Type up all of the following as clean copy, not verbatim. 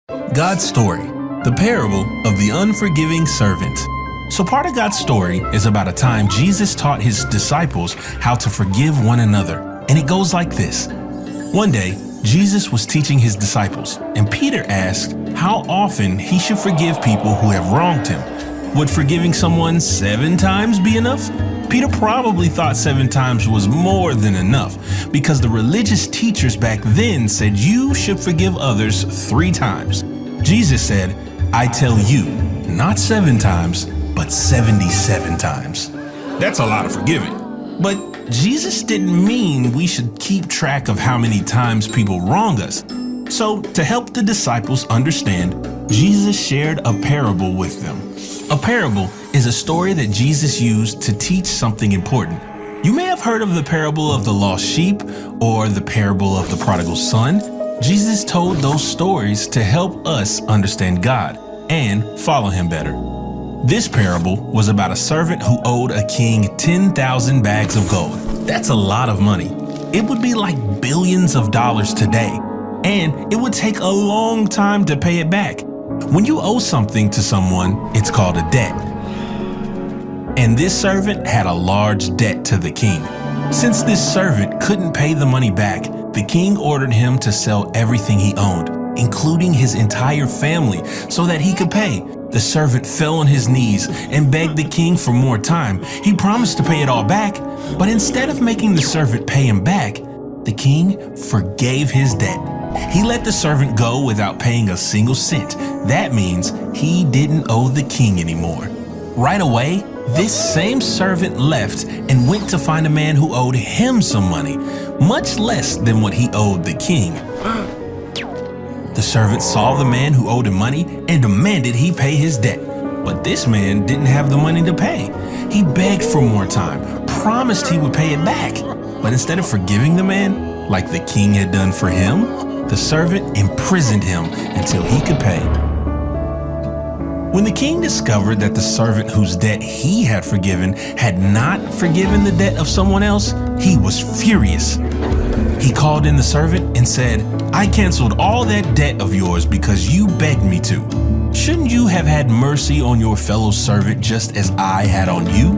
God's story, the parable of the unforgiving servant. So part of God's story is about a time Jesus taught his disciples how to forgive one another. And it goes like this. One day, Jesus was teaching his disciples, and Peter asked how often he should forgive people who have wronged him. Would forgiving someone 7 times be enough? Peter probably thought 7 times was more than enough because the religious teachers back then said you should forgive others 3 times. Jesus said, I tell you, not 7 times, but 77 times. That's a lot of forgiving. But Jesus didn't mean we should keep track of how many times people wrong us. So to help the disciples understand, Jesus shared a parable with them. A parable is a story that Jesus used to teach something important. You may have heard of the parable of the lost sheep or the parable of the prodigal son. Jesus told those stories to help us understand God and follow him better. This parable was about a servant who owed a king 10,000 bags of gold. That's a lot of money. It would be like billions of dollars today, and it would take a long time to pay it back. When you owe something to someone, it's called a debt. And this servant had a large debt to the king. Since this servant couldn't pay the money back, the king ordered him to sell everything he owned, including his entire family, so that he could pay. The servant fell on his knees and begged the king for more time. He promised to pay it all back, but instead of making the servant pay him back, the king forgave his debt. He let the servant go without paying a single cent. That means he didn't owe the king anymore. Right away, this same servant left and went to find a man who owed him some money, much less than what he owed the king. The servant saw the man who owed him money and demanded he pay his debt. But this man didn't have the money to pay. He begged for more time, promised he would pay it back. But instead of forgiving the man, like the king had done for him, the servant imprisoned him until he could pay. When the king discovered that the servant whose debt he had forgiven had not forgiven the debt of someone else, he was furious. He called in the servant and said, I canceled all that debt of yours because you begged me to. Shouldn't you have had mercy on your fellow servant just as I had on you?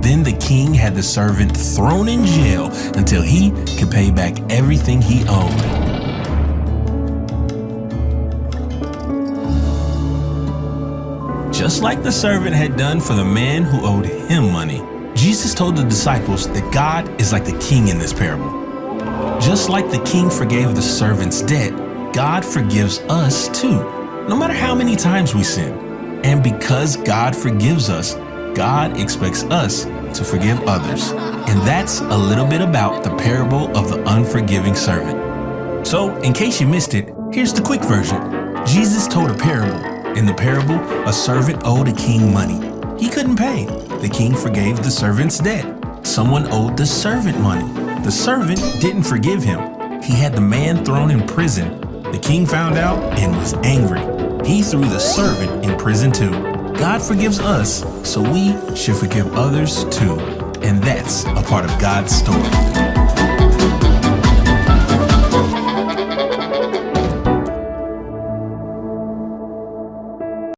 Then the king had the servant thrown in jail until he could pay back everything he owed. Just like the servant had done for the man who owed him money, Jesus told the disciples that God is like the king in this parable. Just like the king forgave the servant's debt, God forgives us too, no matter how many times we sin. And because God forgives us, God expects us to forgive others. And that's a little bit about the parable of the unforgiving servant. So, in case you missed it, here's the quick version. Jesus told a parable. In the parable, a servant owed a king money. He couldn't pay. The king forgave the servant's debt. Someone owed the servant money. The servant didn't forgive him. He had the man thrown in prison. The king found out and was angry. He threw the servant in prison too. God forgives us, so we should forgive others too. And that's a part of God's story.